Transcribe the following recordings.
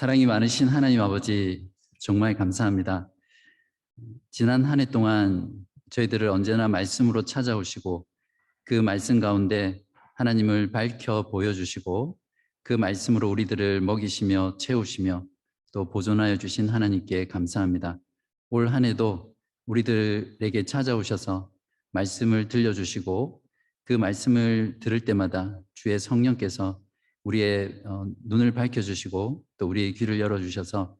사랑이 많으신 하나님 아버지, 정말 감사합니다. 지난 한 해 동안 저희들을 언제나 말씀으로 찾아오시고 그 말씀 가운데 하나님을 밝혀 보여주시고 그 말씀으로 우리들을 먹이시며 채우시며 또 보존하여 주신 하나님께 감사합니다. 올 한 해도 우리들에게 찾아오셔서 말씀을 들려주시고 그 말씀을 들을 때마다 주의 성령께서 우리의 눈을 밝혀주시고 또 우리의 귀를 열어주셔서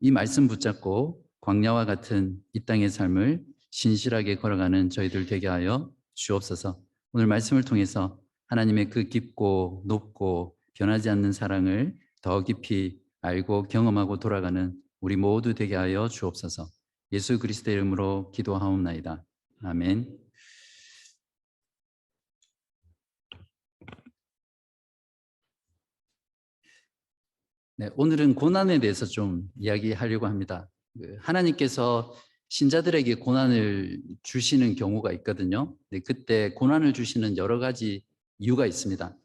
이 말씀 붙잡고 광야와 같은 이 땅의 삶을 신실하게 걸어가는 저희들 되게 하여 주옵소서. 오늘 말씀을 통해서 하나님의 그 깊고 높고 변하지 않는 사랑을 더 깊이 알고 경험하고 돌아가는 우리 모두 되게 하여 주옵소서. 예수 그리스도의 이름으로 기도하옵나이다. 아멘. 네, 오늘은 고난에 대해서 좀 이야기하려고 합니다. 하나님께서 신자들에게 고난을 주시는 경우가 있거든요. 네, 그때 고난을 주시는 여러 가지 이유가 있습니다.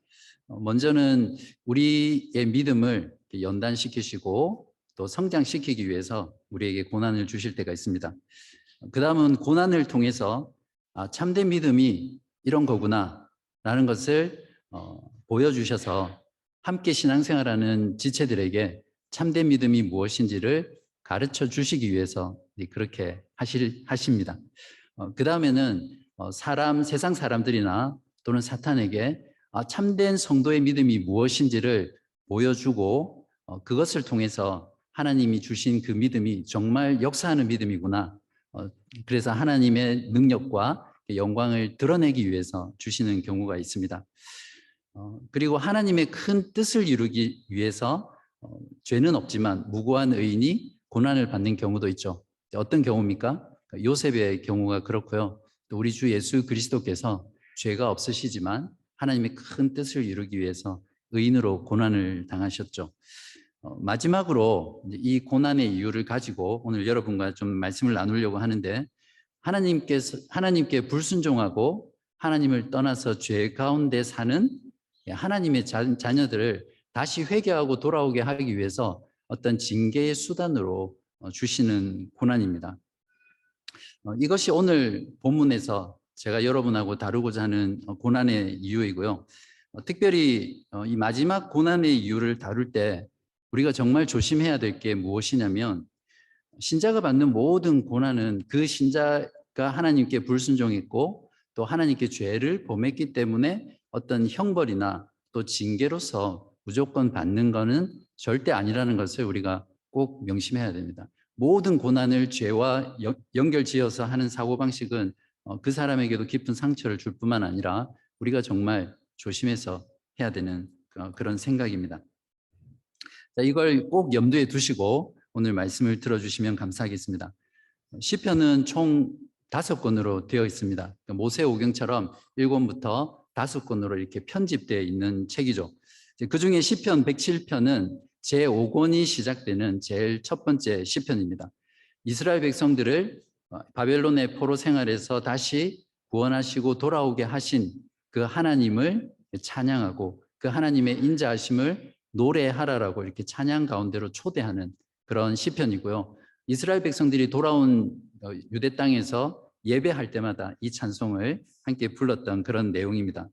먼저는 우리의 믿음을 연단시키시고 또 성장시키기 위해서 우리에게 고난을 주실 때가 있습니다. 그 다음은 고난을 통해서 참된 믿음이 이런 거구나 라는 것을 보여주셔서 함께 신앙생활하는 지체들에게 참된 믿음이 무엇인지를 가르쳐 주시기 위해서 그렇게 하십니다. 그 다음에는 세상 사람들이나 또는 사탄에게 참된 성도의 믿음이 무엇인지를 보여주고 그것을 통해서 하나님이 주신 그 믿음이 정말 역사하는 믿음이구나. 그래서 하나님의 능력과 영광을 드러내기 위해서 주시는 경우가 있습니다. 그리고 하나님의 큰 뜻을 이루기 위해서 죄는 없지만 무고한 의인이 고난을 받는 경우도 있죠. 어떤 경우입니까? 요셉의 경우가 그렇고요. 또 우리 주 예수 그리스도께서 죄가 없으시지만 하나님의 큰 뜻을 이루기 위해서 의인으로 고난을 당하셨죠. 마지막으로 이 고난의 이유를 가지고 오늘 여러분과 좀 말씀을 나누려고 하는데, 하나님께 불순종하고 하나님을 떠나서 죄 가운데 사는 하나님의 자녀들을 다시 회개하고 돌아오게 하기 위해서 어떤 징계의 수단으로 주시는 고난입니다. 이것이 오늘 본문에서 제가 여러분하고 다루고자 하는 고난의 이유이고요. 특별히 이 마지막 고난의 이유를 다룰 때 우리가 정말 조심해야 될 게 무엇이냐면, 신자가 받는 모든 고난은 그 신자가 하나님께 불순종했고 또 하나님께 죄를 범했기 때문에 어떤 형벌이나 또 징계로서 무조건 받는 것은 절대 아니라는 것을 우리가 꼭 명심해야 됩니다. 모든 고난을 죄와 연결지어서 하는 사고방식은 그 사람에게도 깊은 상처를 줄 뿐만 아니라 우리가 정말 조심해서 해야 되는 그런 생각입니다. 자, 이걸 꼭 염두에 두시고 오늘 말씀을 들어주시면 감사하겠습니다. 시편은 총 5권으로 되어 있습니다. 모세오경처럼 1권부터 5권으로 이렇게 편집되어 있는 책이죠. 그 중에 시편 107편은 제5권이 시작되는 제일 첫 번째 시편입니다. 이스라엘 백성들을 바벨론의 포로 생활에서 다시 구원하시고 돌아오게 하신 그 하나님을 찬양하고 그 하나님의 인자하심을 노래하라라고 이렇게 찬양 가운데로 초대하는 그런 시편이고요. 이스라엘 백성들이 돌아온 유대 땅에서 예배할 때마다 이 찬송을 함께 불렀던 그런 내용입니다.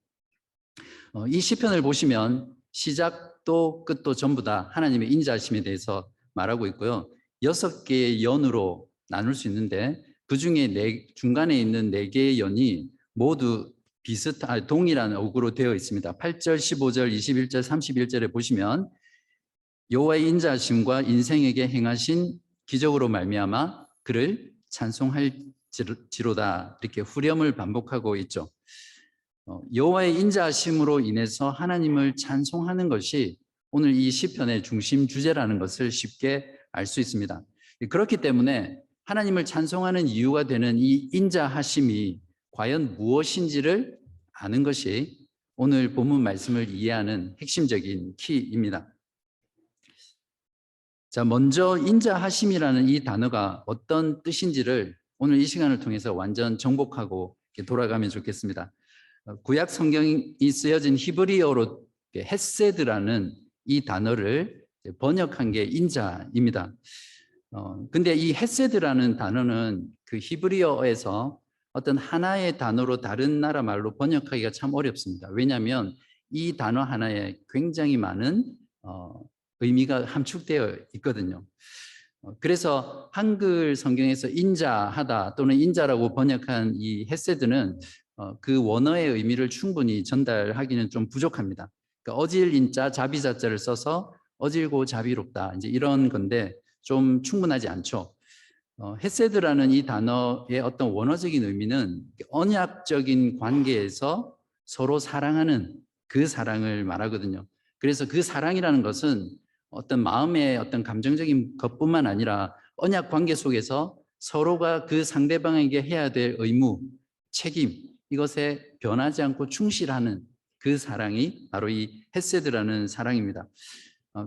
이 시편을 보시면 시작도 끝도 전부 다 하나님의 인자하심에 대해서 말하고 있고요. 6개의 연으로 나눌 수 있는데 그 중에 중간에 있는 4개의 연이 모두 동일한 어구로 되어 있습니다. 8절, 15절, 21절, 31절에 보시면 여호와의 인자하심과 인생에게 행하신 기적으로 말미암아 그를 찬송할지로다, 이렇게 후렴을 반복하고 있죠. 여호와의 인자하심으로 인해서 하나님을 찬송하는 것이 오늘 이 시편의 중심 주제라는 것을 쉽게 알 수 있습니다. 그렇기 때문에 하나님을 찬송하는 이유가 되는 이 인자하심이 과연 무엇인지를 아는 것이 오늘 본문 말씀을 이해하는 핵심적인 키입니다. 자, 먼저 인자하심이라는 이 단어가 어떤 뜻인지를 오늘 이 시간을 통해서 완전 정복하고 돌아가면 좋겠습니다. 구약 성경이 쓰여진 히브리어로 헤세드라는 이 단어를 번역한 게 인자입니다. 근데 이 헤세드라는 단어는 그 히브리어에서 어떤 하나의 단어로 다른 나라 말로 번역하기가 참 어렵습니다. 왜냐하면 이 단어 하나에 굉장히 많은 의미가 함축되어 있거든요. 그래서 한글 성경에서 인자하다 또는 인자라고 번역한 이 헤세드는 그 원어의 의미를 충분히 전달하기는 좀 부족합니다. 그러니까 어질 인자 자비자자를 써서 어질고 자비롭다 이제 이런 건데 좀 충분하지 않죠. 헤세드라는 이 단어의 어떤 원어적인 의미는 언약적인 관계에서 서로 사랑하는 그 사랑을 말하거든요. 그래서 그 사랑이라는 것은 어떤 마음의 어떤 감정적인 것뿐만 아니라 언약 관계 속에서 서로가 그 상대방에게 해야 될 의무, 책임, 이것에 변하지 않고 충실하는 그 사랑이 바로 이 헤세드라는 사랑입니다.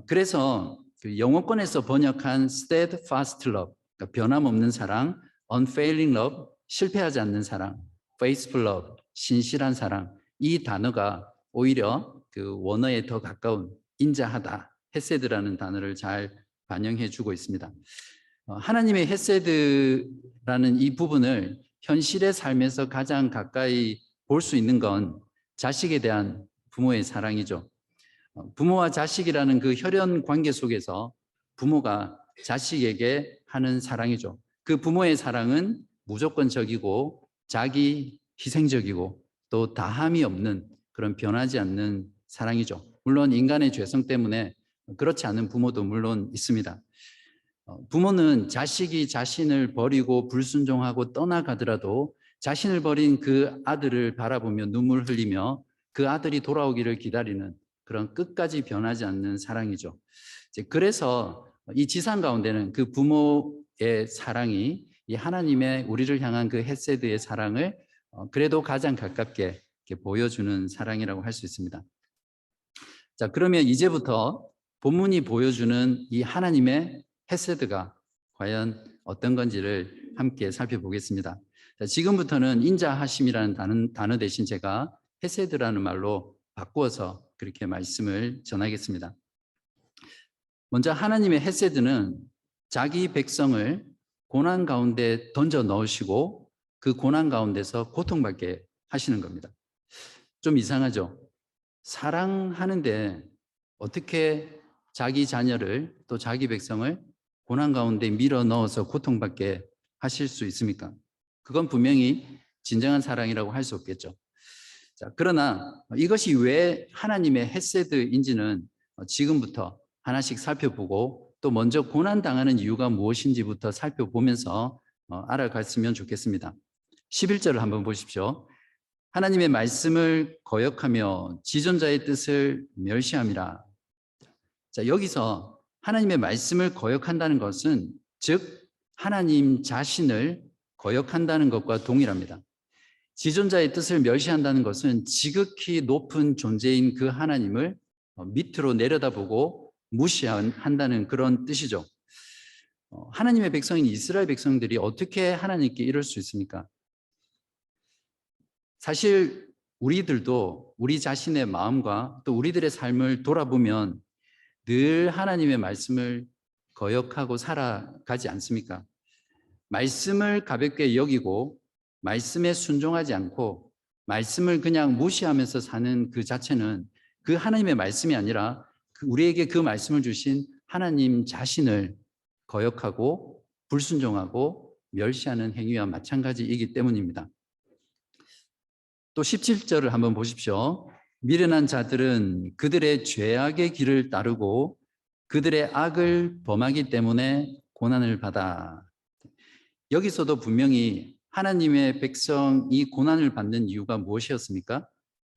그래서 그 영어권에서 번역한 steadfast love, 그러니까 변함없는 사랑, unfailing love, 실패하지 않는 사랑, faithful love, 신실한 사랑, 이 단어가 오히려 그 원어에 더 가까운 인자하다, 헤세드라는 단어를 잘 반영해 주고 있습니다. 하나님의 헤세드라는 이 부분을 현실의 삶에서 가장 가까이 볼 수 있는 건 자식에 대한 부모의 사랑이죠. 부모와 자식이라는 그 혈연 관계 속에서 부모가 자식에게 하는 사랑이죠. 그 부모의 사랑은 무조건적이고 자기 희생적이고 또 다함이 없는 그런 변하지 않는 사랑이죠. 물론 인간의 죄성 때문에 그렇지 않은 부모도 물론 있습니다. 부모는 자식이 자신을 버리고 불순종하고 떠나가더라도 자신을 버린 그 아들을 바라보며 눈물 흘리며 그 아들이 돌아오기를 기다리는 그런 끝까지 변하지 않는 사랑이죠. 그래서 이 지상 가운데는 그 부모의 사랑이 이 하나님의 우리를 향한 그 헤세드의 사랑을 그래도 가장 가깝게 보여주는 사랑이라고 할 수 있습니다. 자, 그러면 이제부터 본문이 보여주는 이 하나님의 헤세드가 과연 어떤 건지를 함께 살펴보겠습니다. 자, 지금부터는 인자하심이라는 단어 대신 제가 헤세드라는 말로 바꾸어서 그렇게 말씀을 전하겠습니다. 먼저 하나님의 헤세드는 자기 백성을 고난 가운데 던져 넣으시고 그 고난 가운데서 고통받게 하시는 겁니다. 좀 이상하죠? 사랑하는데 어떻게 자기 자녀를 또 자기 백성을 고난 가운데 밀어 넣어서 고통받게 하실 수 있습니까? 그건 분명히 진정한 사랑이라고 할 수 없겠죠. 자, 그러나 이것이 왜 하나님의 헤세드인지는 지금부터 하나씩 살펴보고 또 먼저 고난당하는 이유가 무엇인지부터 살펴보면서 알아갔으면 좋겠습니다. 11절을 한번 보십시오. 하나님의 말씀을 거역하며 지존자의 뜻을 멸시함이라. 자, 여기서 하나님의 말씀을 거역한다는 것은 즉 하나님 자신을 거역한다는 것과 동일합니다. 지존자의 뜻을 멸시한다는 것은 지극히 높은 존재인 그 하나님을 밑으로 내려다보고 무시한다는 그런 뜻이죠. 하나님의 백성인 이스라엘 백성들이 어떻게 하나님께 이럴 수 있습니까? 사실 우리들도 우리 자신의 마음과 또 우리들의 삶을 돌아보면 늘 하나님의 말씀을 거역하고 살아가지 않습니까? 말씀을 가볍게 여기고 말씀에 순종하지 않고 말씀을 그냥 무시하면서 사는 그 자체는 그 하나님의 말씀이 아니라 우리에게 그 말씀을 주신 하나님 자신을 거역하고 불순종하고 멸시하는 행위와 마찬가지이기 때문입니다. 또 17절을 한번 보십시오. 미련한 자들은 그들의 죄악의 길을 따르고 그들의 악을 범하기 때문에 고난을 받아. 여기서도 분명히 하나님의 백성이 고난을 받는 이유가 무엇이었습니까?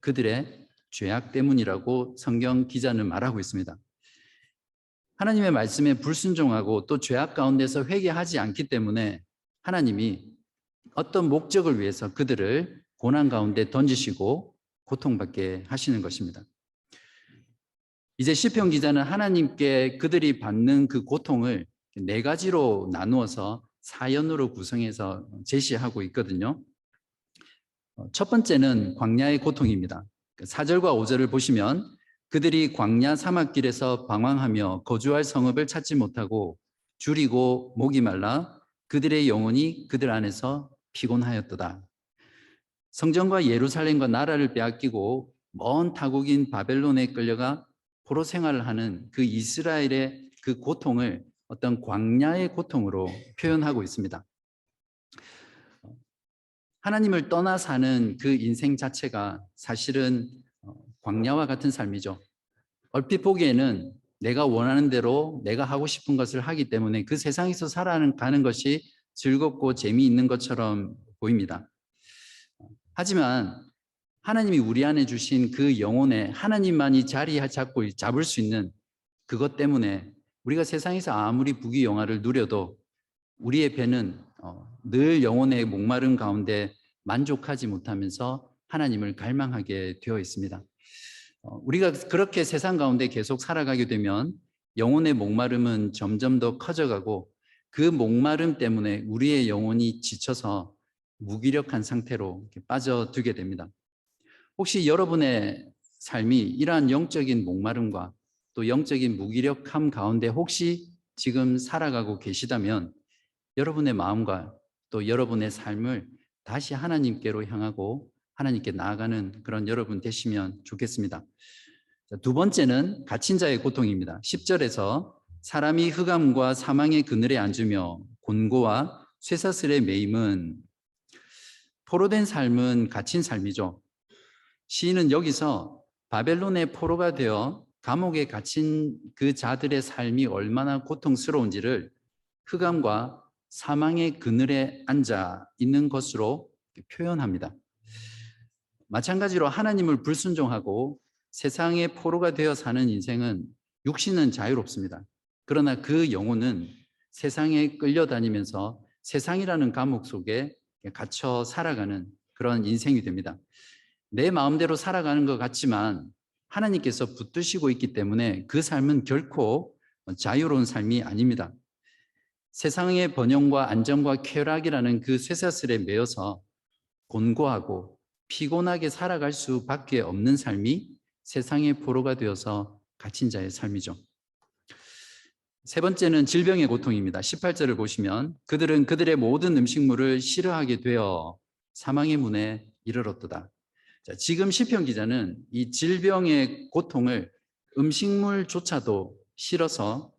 그들의 죄악 때문이라고 성경 기자는 말하고 있습니다. 하나님의 말씀에 불순종하고 또 죄악 가운데서 회개하지 않기 때문에 하나님이 어떤 목적을 위해서 그들을 고난 가운데 던지시고 고통받게 하시는 것입니다. 이제 시편 기자는 하나님께 그들이 받는 그 고통을 네 가지로 나누어서 사연으로 구성해서 제시하고 있거든요. 첫 번째는 광야의 고통입니다. 4절과 5절을 보시면 그들이 광야 사막길에서 방황하며 거주할 성읍을 찾지 못하고 줄이고 목이 말라 그들의 영혼이 그들 안에서 피곤하였도다. 성전과 예루살렘과 나라를 빼앗기고 먼 타국인 바벨론에 끌려가 포로 생활을 하는 그 이스라엘의 그 고통을 어떤 광야의 고통으로 표현하고 있습니다. 하나님을 떠나 사는 그 인생 자체가 사실은 광야와 같은 삶이죠. 얼핏 보기에는 내가 원하는 대로 내가 하고 싶은 것을 하기 때문에 그 세상에서 살아가는 것이 즐겁고 재미있는 것처럼 보입니다. 하지만 하나님이 우리 안에 주신 그 영혼에 하나님만이 자리 잡을 수 있는 그것 때문에 우리가 세상에서 아무리 부귀영화를 누려도 우리의 배는 늘 영혼의 목마름 가운데 만족하지 못하면서 하나님을 갈망하게 되어 있습니다. 우리가 그렇게 세상 가운데 계속 살아가게 되면 영혼의 목마름은 점점 더 커져가고 그 목마름 때문에 우리의 영혼이 지쳐서 무기력한 상태로 빠져들게 됩니다. 혹시 여러분의 삶이 이러한 영적인 목마름과 또 영적인 무기력함 가운데 혹시 지금 살아가고 계시다면 여러분의 마음과 또 여러분의 삶을 다시 하나님께로 향하고 하나님께 나아가는 그런 여러분 되시면 좋겠습니다. 두 번째는 갇힌 자의 고통입니다. 10절에서 사람이 흑암과 사망의 그늘에 앉으며 곤고와 쇠사슬에 매임은 포로된 삶은 갇힌 삶이죠. 시인은 여기서 바벨론의 포로가 되어 감옥에 갇힌 그 자들의 삶이 얼마나 고통스러운지를 흑암과 사망의 그늘에 앉아 있는 것으로 표현합니다. 마찬가지로 하나님을 불순종하고 세상의 포로가 되어 사는 인생은 육신은 자유롭습니다. 그러나 그 영혼은 세상에 끌려다니면서 세상이라는 감옥 속에 갇혀 살아가는 그런 인생이 됩니다. 내 마음대로 살아가는 것 같지만 하나님께서 붙드시고 있기 때문에 그 삶은 결코 자유로운 삶이 아닙니다. 세상의 번영과 안정과 쾌락이라는 그 쇠사슬에 매여서 곤고하고 피곤하게 살아갈 수밖에 없는 삶이 세상의 포로가 되어서 갇힌 자의 삶이죠. 세 번째는 질병의 고통입니다. 18절을 보시면 그들은 그들의 모든 음식물을 싫어하게 되어 사망의 문에 이르렀도다. 자, 지금 시편 기자는 이 질병의 고통을 음식물조차도 싫어서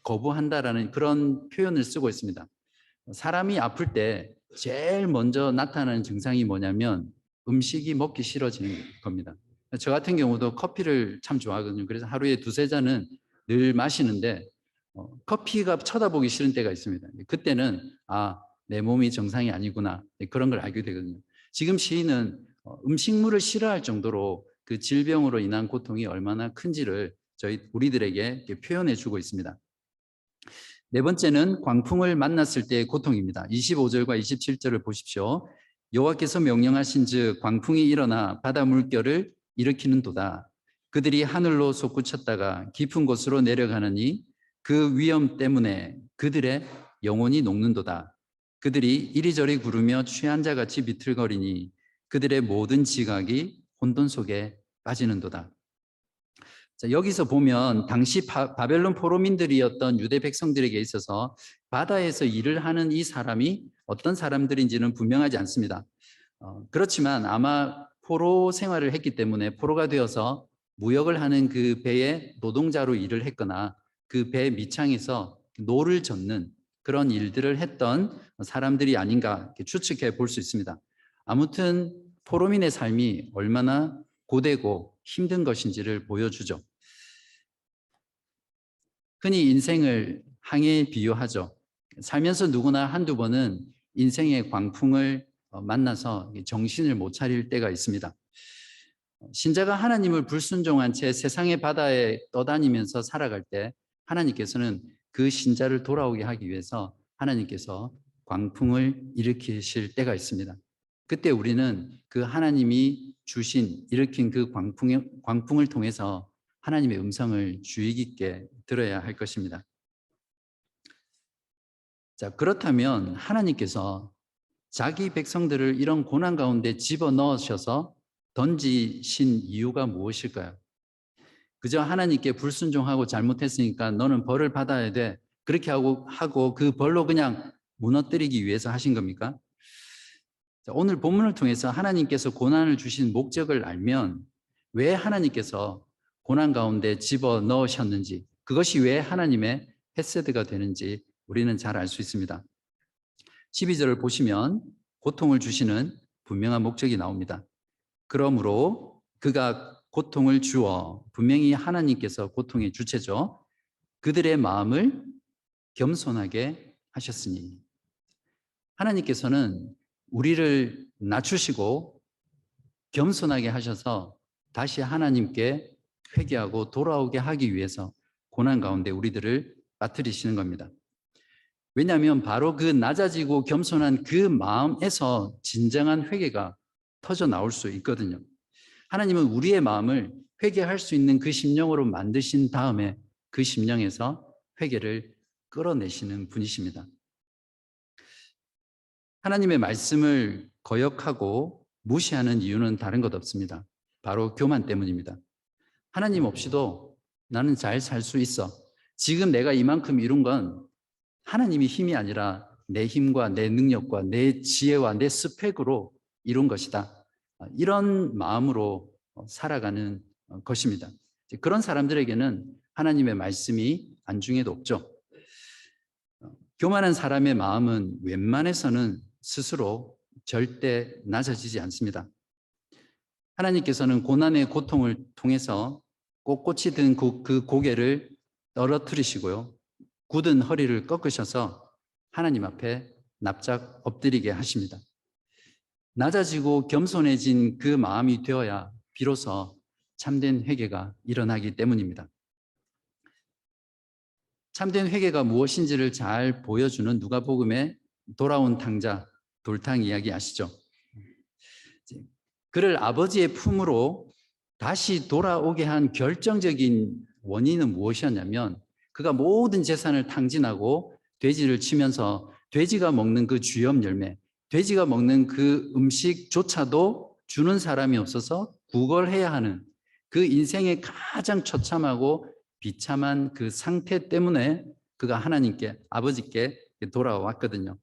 거부한다라는 그런 표현을 쓰고 있습니다. 사람이 아플 때 제일 먼저 나타나는 증상이 뭐냐면 음식이 먹기 싫어지는 겁니다. 저 같은 경우도 커피를 참 좋아하거든요. 그래서 하루에 두세 잔은 늘 마시는데 커피가 쳐다보기 싫은 때가 있습니다. 그때는 내 몸이 정상이 아니구나 그런 걸 알게 되거든요. 지금 시인은 음식물을 싫어할 정도로 그 질병으로 인한 고통이 얼마나 큰지를 우리들에게 표현해 주고 있습니다. 네 번째는 광풍을 만났을 때의 고통입니다. 25절과 27절을 보십시오. 여호와께서 명령하신즉 광풍이 일어나 바다 물결을 일으키는도다. 그들이 하늘로 솟구쳤다가 깊은 곳으로 내려가느니 그 위험 때문에 그들의 영혼이 녹는도다. 그들이 이리저리 구르며 취한 자같이 비틀거리니 그들의 모든 지각이 혼돈 속에 빠지는도다. 자, 여기서 보면 당시 바벨론 포로민들이었던 유대 백성들에게 있어서 바다에서 일을 하는 이 사람이 어떤 사람들인지는 분명하지 않습니다. 그렇지만 아마 포로 생활을 했기 때문에 포로가 되어서 무역을 하는 그 배의 노동자로 일을 했거나 그 배 밑창에서 노를 젓는 그런 일들을 했던 사람들이 아닌가 추측해 볼 수 있습니다. 아무튼 포로민의 삶이 얼마나 고되고 힘든 것인지를 보여주죠. 흔히 인생을 항해에 비유하죠. 살면서 누구나 한두 번은 인생의 광풍을 만나서 정신을 못 차릴 때가 있습니다. 신자가 하나님을 불순종한 채 세상의 바다에 떠다니면서 살아갈 때 하나님께서는 그 신자를 돌아오게 하기 위해서 하나님께서 광풍을 일으키실 때가 있습니다. 그때 우리는 그 하나님이 일으킨 그 광풍을 통해서 하나님의 음성을 주의 깊게 들어야 할 것입니다. 자, 그렇다면 하나님께서 자기 백성들을 이런 고난 가운데 집어넣으셔서 던지신 이유가 무엇일까요? 그저 하나님께 불순종하고 잘못했으니까 너는 벌을 받아야 돼. 그렇게 하고 그 벌로 그냥 무너뜨리기 위해서 하신 겁니까? 오늘 본문을 통해서 하나님께서 고난을 주신 목적을 알면 왜 하나님께서 고난 가운데 집어 넣으셨는지, 그것이 왜 하나님의 헤세드가 되는지 우리는 잘 알 수 있습니다. 12절을 보시면 고통을 주시는 분명한 목적이 나옵니다. 그러므로 그가 고통을 주어, 분명히 하나님께서 고통의 주체죠. 그들의 마음을 겸손하게 하셨으니, 하나님께서는 우리를 낮추시고 겸손하게 하셔서 다시 하나님께 회개하고 돌아오게 하기 위해서 고난 가운데 우리들을 빠뜨리시는 겁니다. 왜냐하면 바로 그 낮아지고 겸손한 그 마음에서 진정한 회개가 터져 나올 수 있거든요. 하나님은 우리의 마음을 회개할 수 있는 그 심령으로 만드신 다음에 그 심령에서 회개를 끌어내시는 분이십니다. 하나님의 말씀을 거역하고 무시하는 이유는 다른 것 없습니다. 바로 교만 때문입니다. 하나님 없이도 나는 잘 살 수 있어. 지금 내가 이만큼 이룬 건 하나님의 힘이 아니라 내 힘과 내 능력과 내 지혜와 내 스펙으로 이룬 것이다. 이런 마음으로 살아가는 것입니다. 그런 사람들에게는 하나님의 말씀이 안중에도 없죠. 교만한 사람의 마음은 웬만해서는 스스로 절대 낮아지지 않습니다. 하나님께서는 고난의 고통을 통해서 꼿꼿이 든 그 고개를 떨어뜨리시고요, 굳은 허리를 꺾으셔서 하나님 앞에 납작 엎드리게 하십니다. 낮아지고 겸손해진 그 마음이 되어야 비로소 참된 회개가 일어나기 때문입니다. 참된 회개가 무엇인지를 잘 보여주는 누가복음의 돌아온 탕자, 돌탕 이야기 아시죠? 그를 아버지의 품으로 다시 돌아오게 한 결정적인 원인은 무엇이었냐면, 그가 모든 재산을 탕진하고 돼지를 치면서 돼지가 먹는 그 주염 열매, 돼지가 먹는 그 음식조차도 주는 사람이 없어서 구걸해야 하는 그 인생의 가장 처참하고 비참한 그 상태 때문에 그가 하나님께, 아버지께 돌아왔거든요.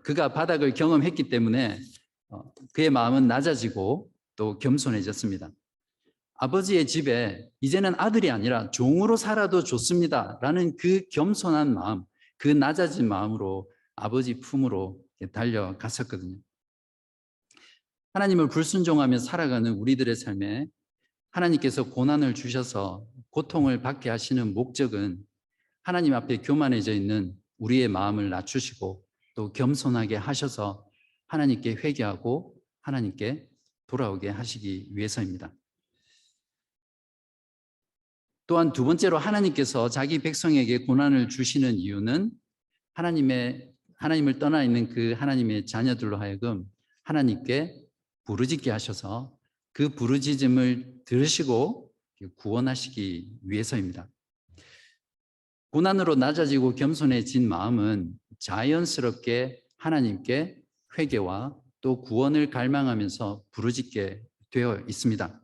그가 바닥을 경험했기 때문에 그의 마음은 낮아지고 또 겸손해졌습니다. 아버지의 집에 이제는 아들이 아니라 종으로 살아도 좋습니다 라는 그 겸손한 마음, 그 낮아진 마음으로 아버지 품으로 달려갔었거든요. 하나님을 불순종하며 살아가는 우리들의 삶에 하나님께서 고난을 주셔서 고통을 받게 하시는 목적은 하나님 앞에 교만해져 있는 우리의 마음을 낮추시고 또 겸손하게 하셔서 하나님께 회개하고 하나님께 돌아오게 하시기 위해서입니다. 또한 두 번째로 하나님께서 자기 백성에게 고난을 주시는 이유는 하나님을 떠나 있는 그 하나님의 자녀들로 하여금 하나님께 부르짖게 하셔서 그 부르짖음을 들으시고 구원하시기 위해서입니다. 고난으로 낮아지고 겸손해진 마음은 자연스럽게 하나님께 회개와 또 구원을 갈망하면서 부르짖게 되어 있습니다.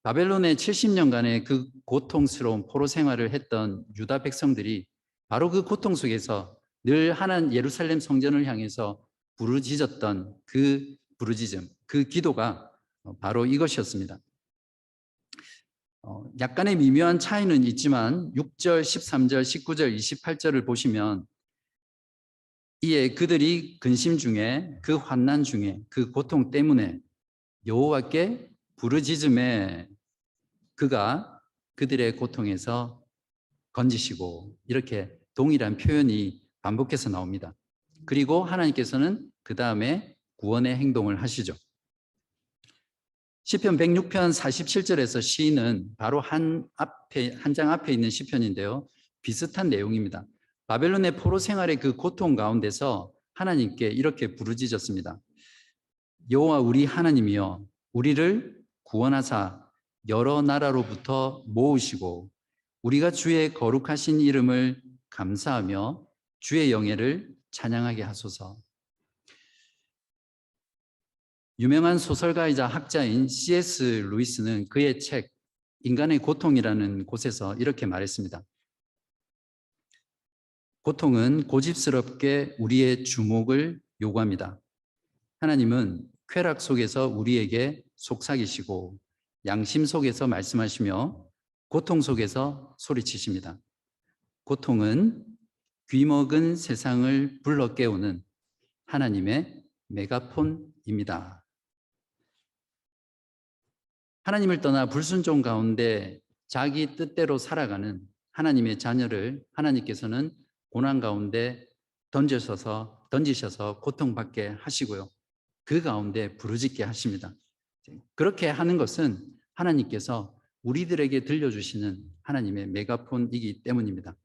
바벨론의 70년간의 그 고통스러운 포로 생활을 했던 유다 백성들이 바로 그 고통 속에서 늘 예루살렘 성전을 향해서 부르짖었던 그 부르짖음, 그 기도가 바로 이것이었습니다. 약간의 미묘한 차이는 있지만 6절, 13절, 19절, 28절을 보시면 이에 그들이 근심 중에 그 환난 중에 그 고통 때문에 여호와께 부르짖음에 그가 그들의 고통에서 건지시고, 이렇게 동일한 표현이 반복해서 나옵니다. 그리고 하나님께서는 그 다음에 구원의 행동을 하시죠. 시편 106편 47절에서 시인은 바로 한 장 앞에 있는 시편인데요, 비슷한 내용입니다. 바벨론의 포로 생활의 그 고통 가운데서 하나님께 이렇게 부르짖었습니다. 여호와 우리 하나님이여, 우리를 구원하사 여러 나라로부터 모으시고 우리가 주의 거룩하신 이름을 감사하며 주의 영예를 찬양하게 하소서. 유명한 소설가이자 학자인 C.S. 루이스는 그의 책 인간의 고통이라는 곳에서 이렇게 말했습니다. 고통은 고집스럽게 우리의 주목을 요구합니다. 하나님은 쾌락 속에서 우리에게 속삭이시고 양심 속에서 말씀하시며 고통 속에서 소리치십니다. 고통은 귀먹은 세상을 불러 깨우는 하나님의 메가폰입니다. 하나님을 떠나 불순종 가운데 자기 뜻대로 살아가는 하나님의 자녀를 하나님께서는 고난 가운데 던지셔서 고통받게 하시고요. 그 가운데 부르짖게 하십니다. 그렇게 하는 것은 하나님께서 우리들에게 들려주시는 하나님의 메가폰이기 때문입니다.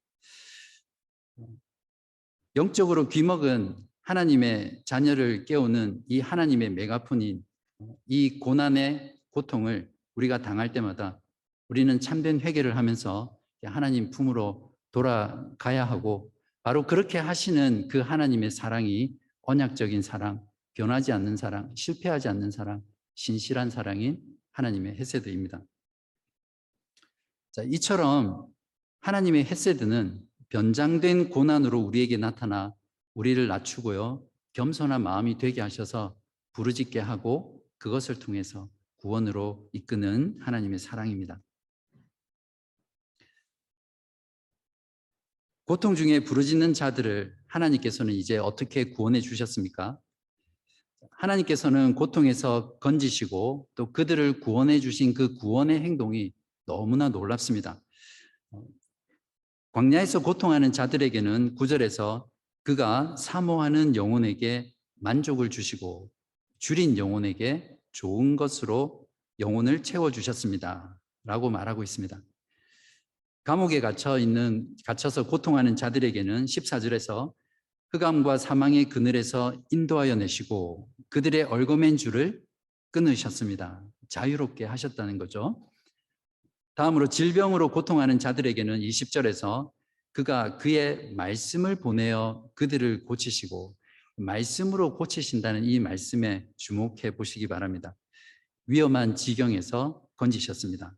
영적으로 귀먹은 하나님의 자녀를 깨우는 이 하나님의 메가폰인 이 고난의 고통을 우리가 당할 때마다 우리는 참된 회개를 하면서 하나님 품으로 돌아가야 하고, 바로 그렇게 하시는 그 하나님의 사랑이 언약적인 사랑, 변하지 않는 사랑, 실패하지 않는 사랑, 신실한 사랑인 하나님의 헤세드입니다. 자, 이처럼 하나님의 헤세드는 변장된 고난으로 우리에게 나타나 우리를 낮추고요, 겸손한 마음이 되게 하셔서 부르짖게 하고 그것을 통해서 구원으로 이끄는 하나님의 사랑입니다. 고통 중에 부르짖는 자들을 하나님께서는 이제 어떻게 구원해 주셨습니까? 하나님께서는 고통에서 건지시고 또 그들을 구원해 주신 그 구원의 행동이 너무나 놀랍습니다. 광야에서 고통하는 자들에게는 9절에서 그가 사모하는 영혼에게 만족을 주시고 줄인 영혼에게 좋은 것으로 영혼을 채워주셨습니다 라고 말하고 있습니다. 감옥에 갇혀서 고통하는 자들에게는 14절에서 흑암과 사망의 그늘에서 인도하여 내시고 그들의 얽어맨 줄을 끊으셨습니다. 자유롭게 하셨다는 거죠. 다음으로 질병으로 고통하는 자들에게는 20절에서 그가 그의 말씀을 보내어 그들을 고치시고, 말씀으로 고치신다는 이 말씀에 주목해 보시기 바랍니다. 위험한 지경에서 건지셨습니다.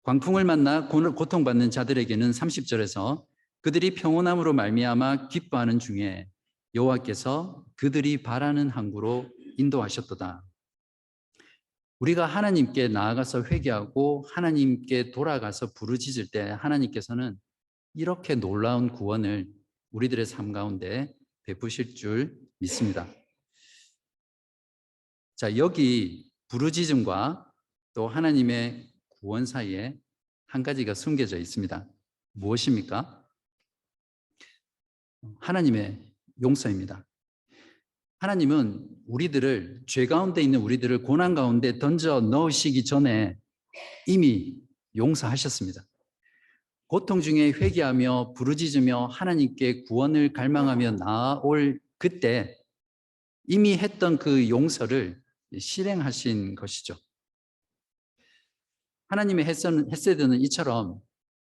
광풍을 만나 고통받는 자들에게는 30절에서 그들이 평온함으로 말미암아 기뻐하는 중에 여호와께서 그들이 바라는 항구로 인도하셨도다. 우리가 하나님께 나아가서 회개하고 하나님께 돌아가서 부르짖을 때 하나님께서는 이렇게 놀라운 구원을 우리들의 삶 가운데 베푸실 줄 믿습니다. 자, 여기 부르짖음과 또 하나님의 구원 사이에 한 가지가 숨겨져 있습니다. 무엇입니까? 하나님의 용서입니다. 하나님은 우리들을, 죄 가운데 있는 우리들을 고난 가운데 던져 넣으시기 전에 이미 용서하셨습니다. 고통 중에 회개하며 부르짖으며 하나님께 구원을 갈망하며 나아올 그때 이미 했던 그 용서를 실행하신 것이죠. 하나님의 헤세드는 이처럼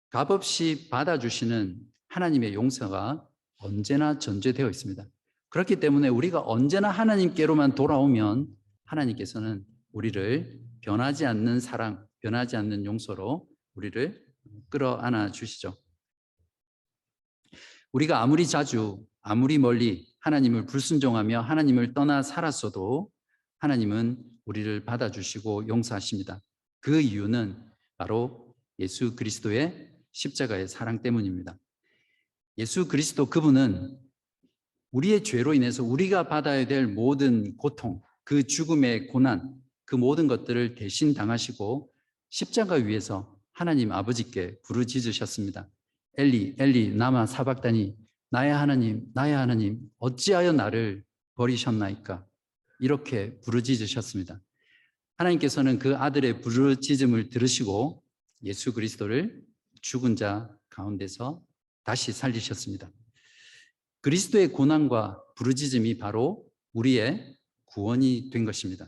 값없이 받아주시는 하나님의 용서가 언제나 전제되어 있습니다. 그렇기 때문에 우리가 언제나 하나님께로만 돌아오면 하나님께서는 우리를 변하지 않는 사랑, 변하지 않는 용서로 우리를 끌어안아 주시죠. 우리가 아무리 자주, 아무리 멀리 하나님을 불순종하며 하나님을 떠나 살았어도 하나님은 우리를 받아주시고 용서하십니다. 그 이유는 바로 예수 그리스도의 십자가의 사랑 때문입니다. 예수 그리스도 그분은 우리의 죄로 인해서 우리가 받아야 될 모든 고통, 그 죽음의 고난, 그 모든 것들을 대신 당하시고 십자가 위에서 하나님 아버지께 부르짖으셨습니다. 엘리 엘리 나마 사박다니, 나의 하나님 어찌하여 나를 버리셨나이까. 이렇게 부르짖으셨습니다. 하나님께서는 그 아들의 부르짖음을 들으시고 예수 그리스도를 죽은 자 가운데서 다시 살리셨습니다. 그리스도의 고난과 부르짖음이 바로 우리의 구원이 된 것입니다.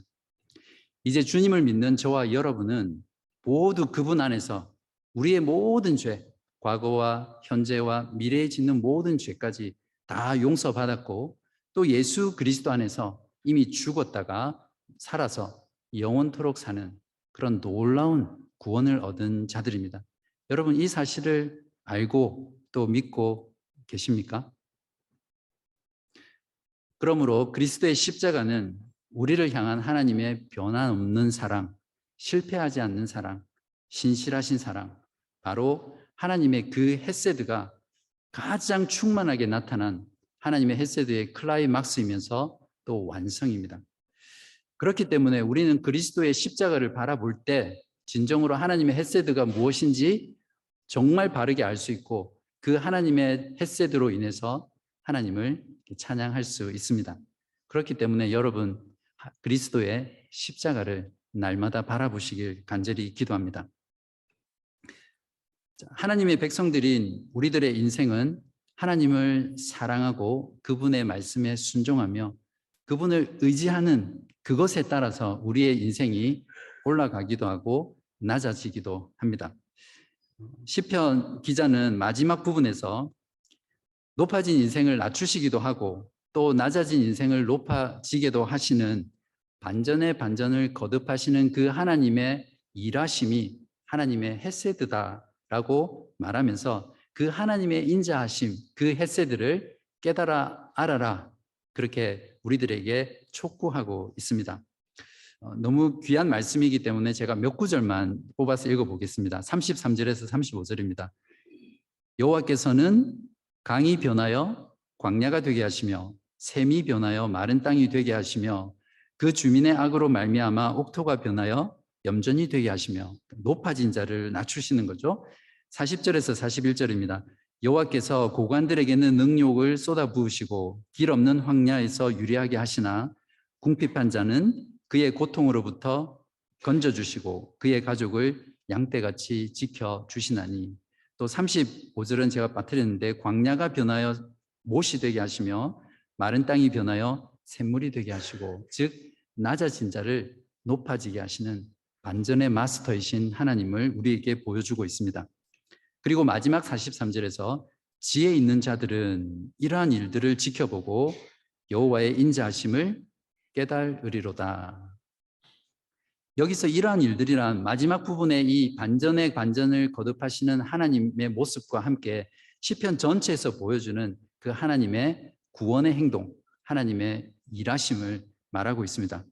이제 주님을 믿는 저와 여러분은 모두 그분 안에서 우리의 모든 죄, 과거와 현재와 미래에 짓는 모든 죄까지 다 용서받았고, 또 예수 그리스도 안에서 이미 죽었다가 살아서 영원토록 사는 그런 놀라운 구원을 얻은 자들입니다. 여러분 이 사실을 알고 또 믿고 계십니까? 그러므로 그리스도의 십자가는 우리를 향한 하나님의 변함없는 사랑, 실패하지 않는 사랑, 신실하신 사랑, 바로 하나님의 그 헤세드가 가장 충만하게 나타난 하나님의 헤세드의 클라이막스이면서 또 완성입니다. 그렇기 때문에 우리는 그리스도의 십자가를 바라볼 때 진정으로 하나님의 헤세드가 무엇인지 정말 바르게 알 수 있고 그 하나님의 헤세드로 인해서 하나님을 찬양할 수 있습니다. 그렇기 때문에 여러분 그리스도의 십자가를 날마다 바라보시길 간절히 기도합니다. 하나님의 백성들인 우리들의 인생은 하나님을 사랑하고 그분의 말씀에 순종하며 그분을 의지하는 그것에 따라서 우리의 인생이 올라가기도 하고 낮아지기도 합니다. 시편 기자는 마지막 부분에서 높아진 인생을 낮추시기도 하고 또 낮아진 인생을 높아지게도 하시는 반전의 반전을 거듭하시는 그 하나님의 일하심이 하나님의 헤세드다라고 말하면서 그 하나님의 인자하심, 그 헤세드를 깨달아 알아라 그렇게 우리들에게 촉구하고 있습니다. 너무 귀한 말씀이기 때문에 제가 몇 구절만 뽑아서 읽어보겠습니다. 33절에서 35절입니다. 여호와께서는 강이 변하여 광야가 되게 하시며 샘이 변하여 마른 땅이 되게 하시며 그 주민의 악으로 말미암아 옥토가 변하여 염전이 되게 하시며 높아진 자를 낮추시는 거죠. 40절에서 41절입니다. 여호와께서 고관들에게는 능욕을 쏟아 부으시고 길 없는 황야에서 유리하게 하시나 궁핍한 자는 그의 고통으로부터 건져주시고 그의 가족을 양떼같이 지켜주시나니. 또 35절은 제가 빠뜨렸는데 광야가 변하여 못이 되게 하시며 마른 땅이 변하여 샘물이 되게 하시고 즉 낮아진 자를 높아지게 하시는 반전의 마스터이신 하나님을 우리에게 보여주고 있습니다. 그리고 마지막 43절에서 지혜 있는 자들은 이러한 일들을 지켜보고 여호와의 인자하심을 깨달으리로다. 여기서 이러한 일들이란 마지막 부분에 이 반전의 반전을 거듭하시는 하나님의 모습과 함께 시편 전체에서 보여주는 그 하나님의 구원의 행동, 하나님의 일하심을 말하고 있습니다.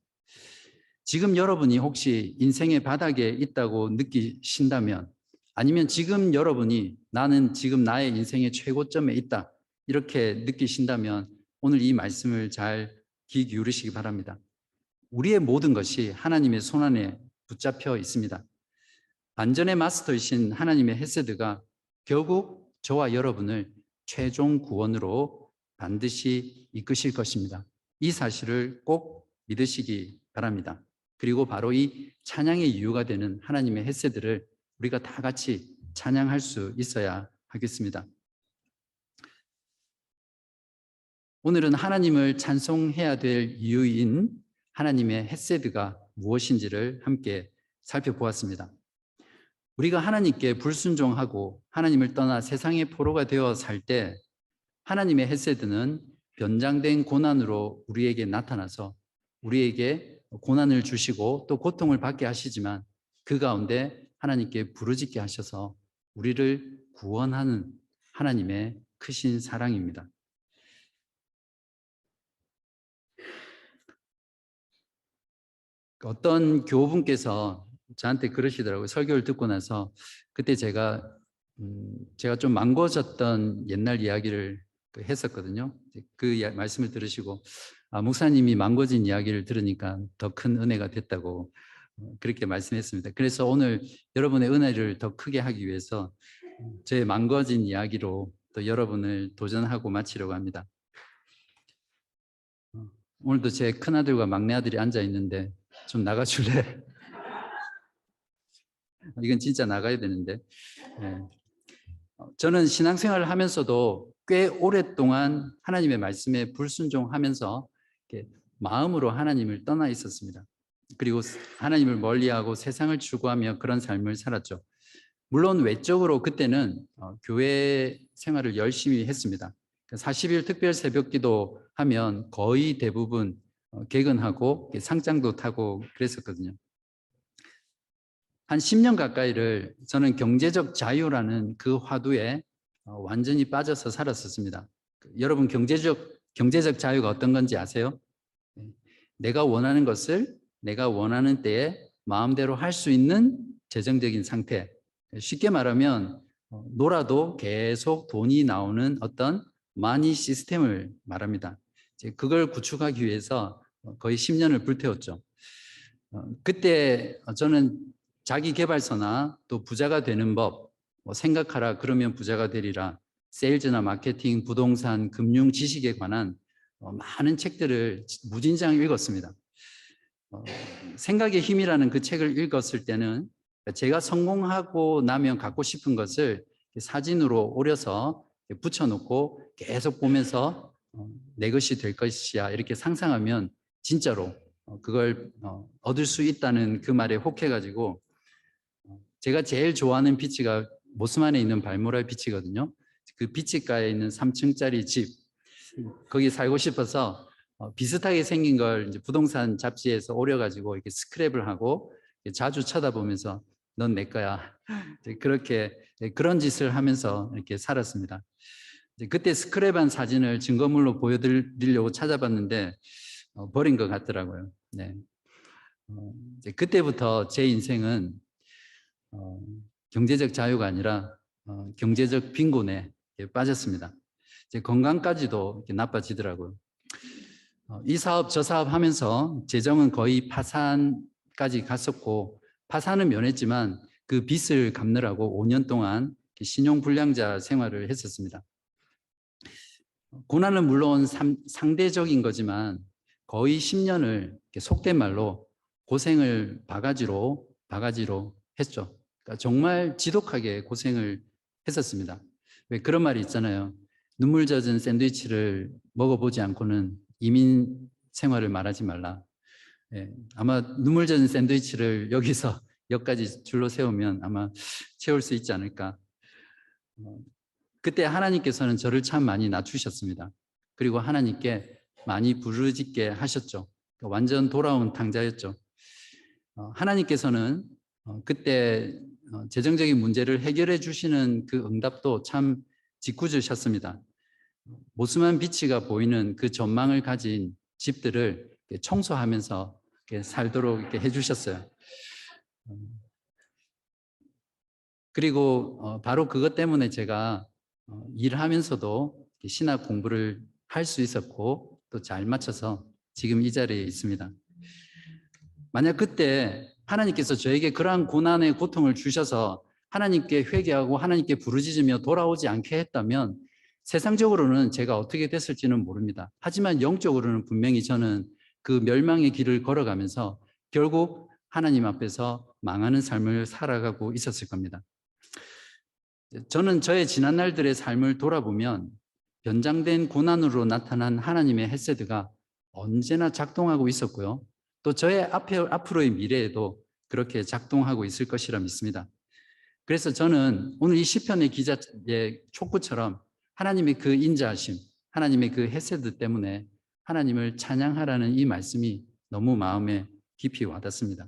지금 여러분이 혹시 인생의 바닥에 있다고 느끼신다면 아니면 지금 여러분이 나는 지금 나의 인생의 최고점에 있다 이렇게 느끼신다면 오늘 이 말씀을 잘 귀 기울이시기 바랍니다. 우리의 모든 것이 하나님의 손안에 붙잡혀 있습니다. 반전의 마스터이신 하나님의 헤세드가 결국 저와 여러분을 최종 구원으로 반드시 이끄실 것입니다. 이 사실을 꼭 믿으시기 바랍니다. 그리고 바로 이 찬양의 이유가 되는 하나님의 헤세드를 우리가 다 같이 찬양할 수 있어야 하겠습니다. 오늘은 하나님을 찬송해야 될 이유인 하나님의 헤세드가 무엇인지를 함께 살펴보았습니다. 우리가 하나님께 불순종하고 하나님을 떠나 세상의 포로가 되어 살 때 하나님의 헤세드는 변장된 고난으로 우리에게 나타나서 우리에게 고난을 주시고 또 고통을 받게 하시지만 그 가운데 하나님께 부르짖게 하셔서 우리를 구원하는 하나님의 크신 사랑입니다. 어떤 교우분께서 저한테 그러시더라고요. 설교를 듣고 나서 그때 제가 좀 망고졌던 옛날 이야기를 했었거든요. 그 말씀을 들으시고 목사님이 망고진 이야기를 들으니까 더 큰 은혜가 됐다고 그렇게 말씀했습니다. 그래서 오늘 여러분의 은혜를 더 크게 하기 위해서 제 망고진 이야기로 또 여러분을 도전하고 마치려고 합니다. 오늘도 제 큰아들과 막내아들이 앉아 있는데 좀 나가줄래? 이건 진짜 나가야 되는데. 네. 저는 신앙생활을 하면서도 꽤 오랫동안 하나님의 말씀에 불순종하면서 마음으로 하나님을 떠나 있었습니다. 그리고 하나님을 멀리하고 세상을 추구하며 그런 삶을 살았죠. 물론 외적으로 그때는 교회 생활을 열심히 했습니다. 40일 특별 새벽기도 하면 거의 대부분 개근하고 상장도 타고 그랬었거든요. 한 10년 가까이를 저는 경제적 자유라는 그 화두에 완전히 빠져서 살았었습니다. 여러분 경제적 자유가 어떤 건지 아세요? 내가 원하는 것을 내가 원하는 때에 마음대로 할 수 있는 재정적인 상태. 쉽게 말하면 놀아도 계속 돈이 나오는 어떤 마니 시스템을 말합니다. 그걸 구축하기 위해서 거의 10년을 불태웠죠. 그때 저는 자기계발서나 또 부자가 되는 법, 생각하라 그러면 부자가 되리라, 세일즈나 마케팅, 부동산, 금융 지식에 관한 많은 책들을 무진장 읽었습니다. 생각의 힘이라는 그 책을 읽었을 때는 제가 성공하고 나면 갖고 싶은 것을 사진으로 오려서 붙여놓고 계속 보면서 내 것이 될 것이야 이렇게 상상하면 진짜로 그걸 얻을 수 있다는 그 말에 혹해가지고 제가 제일 좋아하는 비치가 모스만에 있는 발모랄 비치거든요. 그 비치가에 있는 3층짜리 집 거기 살고 싶어서 비슷하게 생긴 걸 이제 부동산 잡지에서 오려가지고 이렇게 스크랩을 하고 자주 쳐다보면서 넌 내 거야. 그렇게 그런 짓을 하면서 이렇게 살았습니다. 그때 스크랩한 사진을 증거물로 보여드리려고 찾아봤는데 버린 것 같더라고요. 네. 그때부터 제 인생은 경제적 자유가 아니라 경제적 빈곤에 빠졌습니다. 제 건강까지도 이렇게 나빠지더라고요. 이 사업 저 사업 하면서 재정은 거의 파산까지 갔었고 파산은 면했지만 그 빚을 갚느라고 5년 동안 신용불량자 생활을 했었습니다. 고난은 물론 상대적인 거지만 거의 10년을 속된 말로 고생을 바가지로 했죠. 그러니까 정말 지독하게 고생을 했었습니다. 왜 그런 말이 있잖아요. 눈물 젖은 샌드위치를 먹어보지 않고는 이민 생활을 말하지 말라. 예, 아마 눈물 젖은 샌드위치를 여기서 여기까지 줄로 세우면 아마 채울 수 있지 않을까. 그때 하나님께서는 저를 참 많이 낮추셨습니다. 그리고 하나님께 많이 부르짖게 하셨죠. 완전 돌아온 탕자였죠. 하나님께서는 그때 재정적인 문제를 해결해 주시는 그 응답도 참 짓궂으셨습니다. 모스만 비치가 보이는 그 전망을 가진 집들을 청소하면서 살도록 이렇게 해주셨어요. 그리고 바로 그것 때문에 제가 일하면서도 신학 공부를 할 수 있었고 또 잘 맞춰서 지금 이 자리에 있습니다. 만약 그때 하나님께서 저에게 그러한 고난의 고통을 주셔서 하나님께 회개하고 하나님께 부르짖으며 돌아오지 않게 했다면 세상적으로는 제가 어떻게 됐을지는 모릅니다. 하지만 영적으로는 분명히 저는 그 멸망의 길을 걸어가면서 결국 하나님 앞에서 망하는 삶을 살아가고 있었을 겁니다. 저는 저의 지난날들의 삶을 돌아보면 변장된 고난으로 나타난 하나님의 헤세드가 언제나 작동하고 있었고요. 또 저의 앞으로의 미래에도 그렇게 작동하고 있을 것이라 믿습니다. 그래서 저는 오늘 이 시편의 기자의 촉구처럼 하나님의 그 인자하심, 하나님의 그 헤세드 때문에 하나님을 찬양하라는 이 말씀이 너무 마음에 깊이 와닿습니다.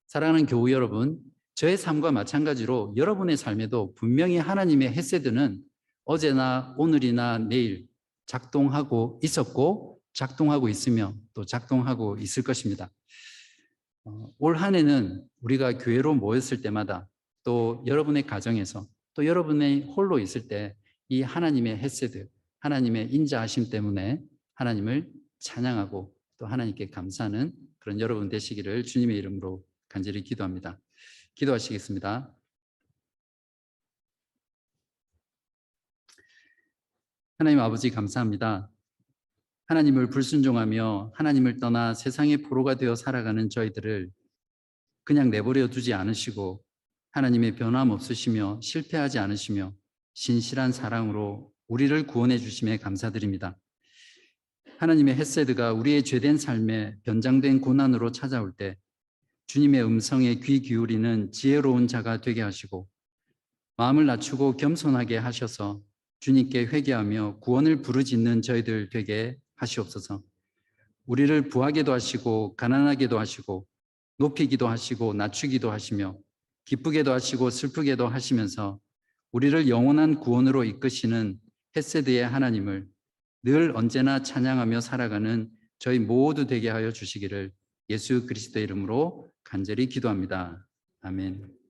사랑하는 교우 여러분, 저의 삶과 마찬가지로 여러분의 삶에도 분명히 하나님의 헤세드는 어제나 오늘이나 내일 작동하고 있었고 작동하고 있으며 또 작동하고 있을 것입니다. 올 한 해는 우리가 교회로 모였을 때마다 또 여러분의 가정에서 또 여러분의 홀로 있을 때 이 하나님의 헤세드, 하나님의 인자하심 때문에 하나님을 찬양하고 또 하나님께 감사하는 그런 여러분 되시기를 주님의 이름으로 간절히 기도합니다. 기도하시겠습니다. 하나님 아버지 감사합니다. 하나님을 불순종하며 하나님을 떠나 세상의 포로가 되어 살아가는 저희들을 그냥 내버려 두지 않으시고 하나님의 변함없으시며 실패하지 않으시며 신실한 사랑으로 우리를 구원해 주심에 감사드립니다. 하나님의 헤세드가 우리의 죄된 삶에 변장된 고난으로 찾아올 때 주님의 음성에 귀 기울이는 지혜로운 자가 되게 하시고 마음을 낮추고 겸손하게 하셔서 주님께 회개하며 구원을 부르짖는 저희들 되게 하시옵소서. 우리를 부하게도 하시고 가난하게도 하시고 높이기도 하시고 낮추기도 하시며 기쁘게도 하시고 슬프게도 하시면서 우리를 영원한 구원으로 이끄시는 헤세드의 하나님을 늘 언제나 찬양하며 살아가는 저희 모두 되게 하여 주시기를 예수 그리스도의 이름으로 간절히 기도합니다. 아멘.